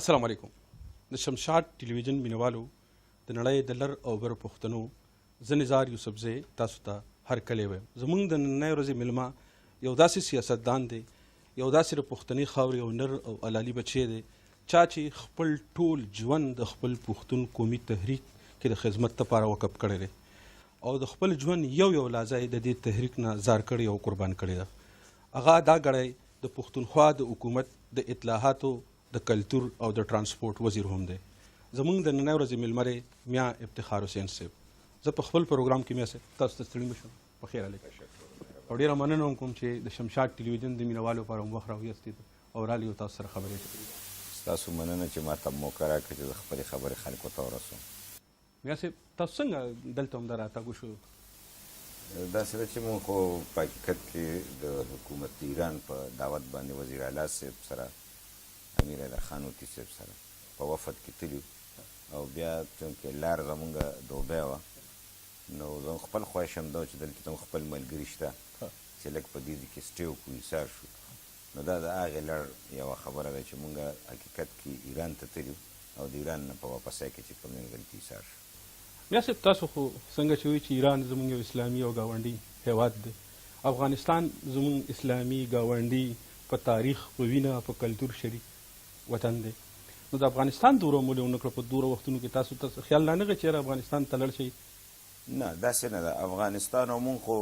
السلام علیکم. د شمشاد ټلویزیون مینوالو د نړۍ د لر او بر پښتنو زه نزار یوسفزی تاسو ته هرکلی وایم. زموږ د نننۍ ورځې میلمه یو داسې سیاستدان دی، یو داسې د پښتني خاورې یو نر او علالي بچی دی چا چې خپل ټول ژوند د خپل پښتون قومي تحریک کې د خدمت لپاره وقف کړی دی او د خپل ژوند یو لحظه د دې تحریک نه زار کړی او قربان کړی ده. هغه دا ګړی د پښتونخوا د حکومت د اطلاعاتو د کلتور او د ترانسپورټ وزیر هم دی. زموږ د نننۍ ورځې میلمه دی میا افتخار حسین صاحب. زه په خپل پروګرام کې میا صاحب تاسو ته ستړي مه شم. پخیر علیکم او ډېره مننه هم کوم چې د شمشاد ټلویزیون د مینوالو لپاره هم وخت راویستې او رالي او تاسو سره خبرې کوي. ستاسو مننه چې ما ته موقع راکړه چې زه خپلې خبرې خلکو ته ورسوم. میا صاحب تاسو څنګه دلته همدا راتګ وشو؟ داسې ده چې مونږ خو په حقیقت کې د حکومت ایران په دعوت باندې وزیر اعلی صاحب سره امیر علی خان اوتي صاحب سره په وفد کې تللي او بیا چونکې لار زمونږ دوبی وه نو زه خپل خواهش همدا و چې دلته ته خپل ملګري شته چې لږ په دې کې سټې وکړو ایسار شو. نو دا د هغې لړ یوه خبره ده چې مونږ حقیقت کې ایران ته تللي او د ایران نه په واپسۍ کې چې کوم دی دلته ایسار شو. میا صاحب تاسو خو څنګه چې وایي چې ایران زموږ یو اسلامي او ګاونډي هیواد دی، افغانستان زموږ اسلامي ګاونډي په تاریخ په وینه په کلتور شریک وطن دی. نو د افغانستان دوره مو ونه کړه په دوره وختونو کې تاسو ته خیال نه نغی چې افغانستان ته لاړ شئ؟ نه داسې نه ده. افغانستان او مونږ خو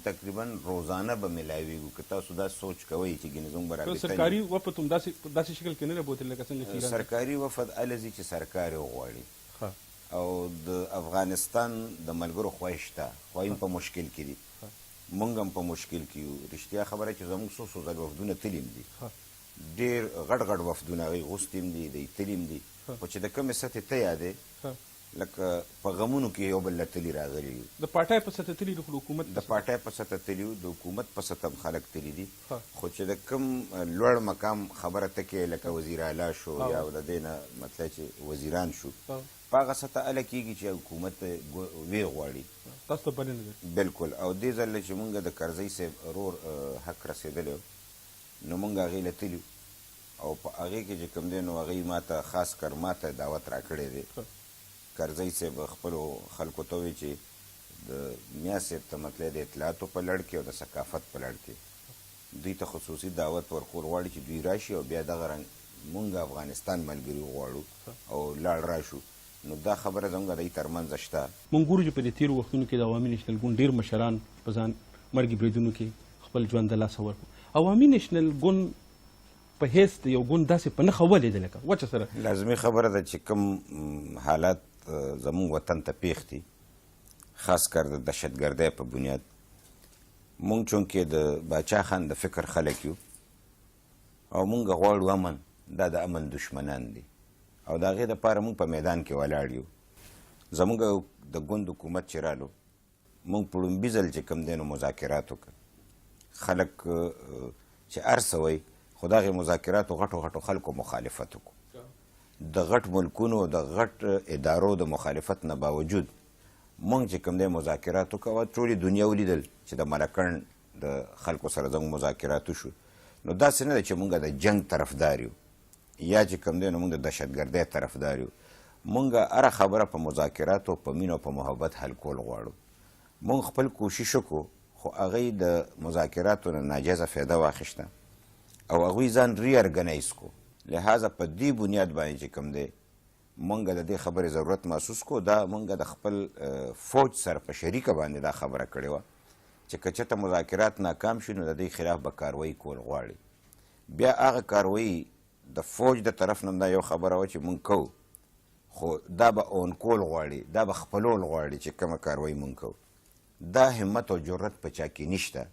تقریبا روزانه به میلاویږو که تاسو دا سوچ کوئ چې ګینې زموږ به رابطه سرکاري وفد هم داسې شکل کې نه دی بوتلی لکه څنګه چې سرکاري وفد هله ځي چې سرکار یې وغواړي او د افغانستان د ملګرو خواهش شته، خواهیم په مشکل کې دي، مونږ هم په مشکل کې یو. رښتیا خبره چې زموږ څو ځل وفدونه تللي دي، ډېر غټ وفدونه هغوی غوستي هم دي دی تللي هم دي، خو چې د کومې سطحې ته یادې لکه په غمونو کې یو بل له تللي راغلي یو. د پاټای په سطحه تللي دي خو د حکومت د پاټای په سطحه تللي یو، د حکومت په سطحه هم خلک تللي دي، خو چې د کوم لوړ مقام خبره ته کې لکه وزیر اعلی شو یا د دې نه مطلب چې وزیران شو په هغه سطحه هله کېږي چې حکومت ویې غواړي. تاسو ته بلنه ده بلکل. او دې ځل چې مونږ د کرزی صاحب ورور حق رسېدلی نو مونږ هغې له تللي او په هغې کې چې کوم دی نو هغوی ما ته خاص کر ما ته دعوت راکړی دی. کرزی صاحب خپلو خلکو ته وایي چې د میا صاحب ته مطلب د اطلاعاتو په لړ کې او د ثقافت په لړ کې دوی ته خصوصي دعوت ورکول غواړي چې دوی راشي او بیا دغه رنګ مونږ افغانستان ملګري وغواړو او لاړ راشو. نو دا خبره زموږ د دوی ترمنځ شته. مونږ ګورو چې په دې تېرو وختونو کې د عوامي نیشنل ګوند ډېر مشران په ځان مرګي بریدونو کې خپل ژوند د لاسه ورکړو. عوامي نیشنل ګوند په هیڅ د یو ګوند داسې په نښه ولېده لکه وچه سره لازمي خبره ده چې کوم حالات زموږ وطن ته پیښ دي خاص کر د دهشتګردۍ په بنیاد مونږ چونکې د باچا خان د فکر خلک یو او مونږ غواړو امن، دا د امن دشمنان دي او د هغې دپاره مونږ په میدان کې ولاړ یو. زموږ د ګوند حکومت چې رالو مونږ په لومبي ځل چې کوم دی نو مذاکرات وکړه. خلک چې هر څه وایي خو د هغې مذاکراتو غټو خلکو مخالفت وکړو. د غټ ملکونو د غټ ادارو د مخالفت نه باوجود مونږ چې کوم دی مذاکرات وکړو. ټولې دنیا ولیدل چې د ملکڼ د خلکو سره زموږ مذاکرات وشو. نو داسې نه ده چې مونږ د جنګ طرفدار یو یا چې کوم دی نو مونږ د دهشتګردۍ طرفدار یو. مونږ هره خبره په مذاکراتو په مینه او په محبت حل کول غواړو. مونږ خپل کوشش وکړو خو هغوی د مذاکراتو نه ناجیزه فایده واخیسته او هغوی ځان ری ارګنایز کو. لہذا په دې بنیاد باندې چې کوم دی مونږ د دې خبرې ضرورت محسوس کو. دا مونږ د خپل فوج سره په شریکه باندې دا خبره کړې وه چې که چېرته مذاکرات ناکام شي نو د دوی خلاف به کاروایي کول غواړي. بیا هغه کاروایي د فوج د طرف نه دا یو خبره وه چې مونږ کوو خو دا به اون کول غواړي، دا به خپلول غواړي چې کومه کاروایي مونږ کوو. دا همت او جرت په چا کې نشته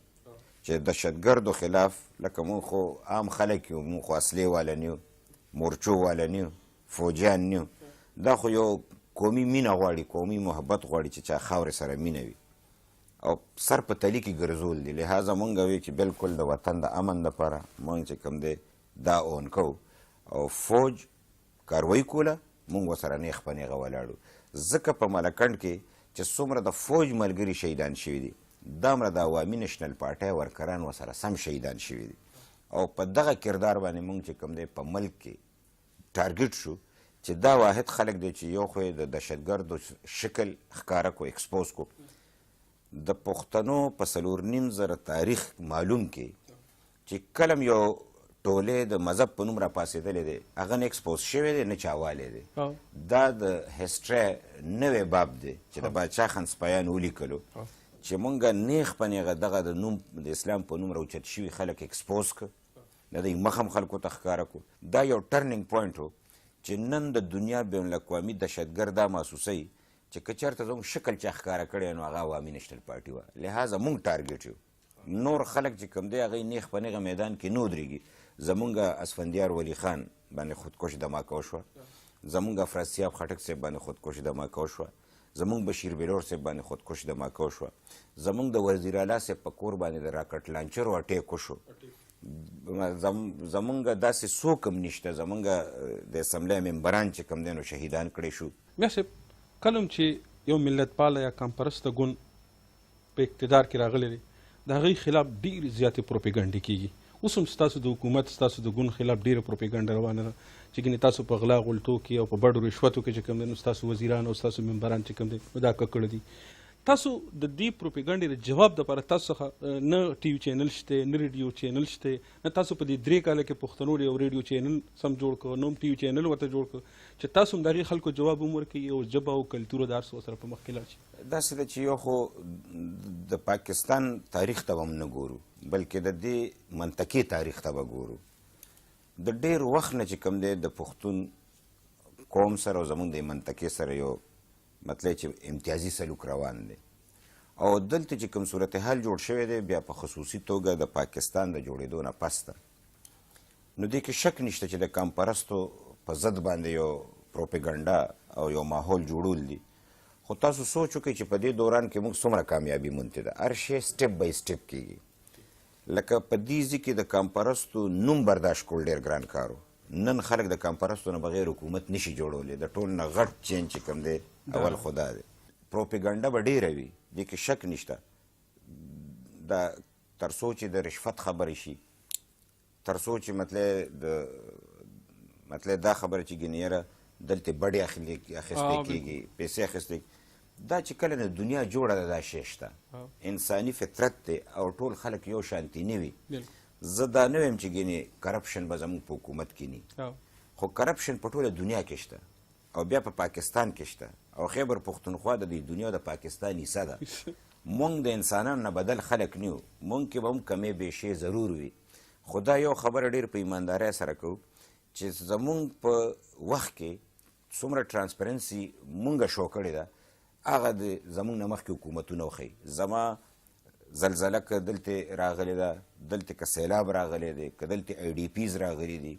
چې دهشتګردو خلاف لکه مونږ خو عام خلک یو، مونږ خو اصلې والا نه یو، مورچو والا نه یو، فوجیان نه یو. دا خو یو قومي مینه غواړي، قومي محبت غواړي چې چا خاورې سره مینه وي او سر په تلي کې ګرځول دي. لہذا مونږ وایو چې بلکل د وطن د امن دپاره مونږ چې کوم دی دا اون کوو او فوج کاروایي کوله مونږ ورسره نیغ په نیغه ولاړو. ځکه په ملکنډ کې چې څومره د فوج ملګري شهیدان شوي دي دامره د عوامي نیشنل پارټۍ ورکران ورسره سم شهیدان شوي دي او په دغه کردار باندې مونږ چې کوم دی په ملک کې ټارګټ شو چې دا واحد خلک دی چې یو خو یې د دهشتګردو شکل ښکاره کو ایکسپوز کو د پښتنو په 4.5 تاریخ معلوم کې چې کلم یو ټولې د مذهب په نوم راپاڅېدلی دی هغه نه ایکسپوز شوی دی نه چاوالی دی دا د هسټرۍ نوی باب دی چې د باچا خان سپایان ولیکلو چې مونږ نیغ په نیغه دغه د نوم د اسلام په نوم راوچت شوي خلک ایکسپوز کړه د دوی مخ هم خلکو ته ښکاره کړو دا یو ټرنینګ پوینټ و چې نن د دنیا بین الاقوامي دهشتګرد دا محسوسوي چې که چېرته زموږ شکل چا ښکاره کړی نو هغه عوامي نیشنل پارټي وه لهذا مونږ ټارګېټ یو نور خلک چې کوم دی هغوی نیغ په نیغه میدان کې نه ودرېږي زمونږ اسفندیار ولی خان باندې خودکش دماکه وشوه زمونږ افراسیاب خټک صاحب باندې خودکش دماکه وشوه زمونږ بشیر بلور صاحب باندې خودکش دماکه وشوه زمونږ د وزیر اعلی صاحب په کور باندې د راکټ لانچرو اټیک وشو زمونږ داسې څوک هم نشته زمونږ د اسمبلی ممبران چې کوم دی نو شهیدان کړی شو میا صاحب کله هم چې یو ملت پاله یا کامپرسته ګوند په اقتدار کې راغلی دی د هغوی خلاف ډېرې زیاتې پروپیګنډې کېږي اوس هم ستاسو د حکومت ستاسو د ګوند خلاف ډېره پروپیګنډه روانه ده چې ګینې تاسو په غلا غلطو کې او په بډو رشوتو کې چې کوم دی نو ستاسو وزیران او ستاسو ممبران چې کوم دی دا ککړه دي تاسو د دې پروپیګنډې د جواب دپاره تاسو څخه نه ټي وي چینل شته نه ریډیو چینل شته نه تاسو په دې 3 کاله کې پښتنو یو ریډیو چینل سم جوړ کړ نو ټي وي چینل ورته جوړ کړ چې تاسو هم د هغې خلکو جواب هم ورکوي او ژبه او کلتور د هر څه سره په مخکې لاړ شي داسې ده چې یو خو د پاکستان تاریخ ته هم نه ګورو بلکې د دې منطقې تاریخ ته به ګورو د ډېر وخت نه چې کوم دی د پښتون قوم سره او زموږ د منطقې سره یو مطلب چې امتیازي سلوک روان دی او دلته چې کوم صورتحال جوړ شوی دی بیا په خصوصي توګه د پاکستان د جوړېدو نه پس ده نو دې کې شک نشته چې د کامپرستو په ضد باندې یو پروپیګنډا او یو ماحول جوړول دي خو تاسو سوچ وکړئ چې په دې دوران کې موږ څومره کامیابي مونتې ده هر شی سټپ بای سټپ کېږي لکه په دې ځای کې د کامپرستو نوم برداشت کول ډېر ګران کار و نن خلک د کامپرستو نه بغیر حکومت نشي جوړولی د ټول نه غټ چینج چې کوم دی اول خو دا دی پروپیګنډا به ډېره وي دې کې شک نشته دا تر څو چې د رشوت خبرې شي تر څو چې مطلب دا خبره چې ګینې یاره دلته بډې اخیستې کېږي پیسې اخیستې دا چې کله د دنیا جوړه ده دا شی شته انساني فطرت دی او ټول خلک یو شانتي نه وي زه دا نه ویم چې ګینې کرپشن به زموږ په حکومت کې ني خو کرپشن په ټوله دنیا کې شته او بیا په پاکستان کې شته او خیبر پښتونخوا د دې دنیا د پاکستان حصه ده مونږ د انسانانو نه بدل خلک نه یو مونږ کې به هم کمې بیشې ضرور وي خو دا یو خبره ډېر په ایماندارۍ سره کوو چې زمونږ په وخت کې څومره ټرانسپرنسي مونږه شو کړې ده هغه د زمونږ نه مخکې حکومتونه وښیي زما زلزله که دلته راغلې ده دلته که سیلاب راغلی دی که دلته آی ډي پیز راغلي دي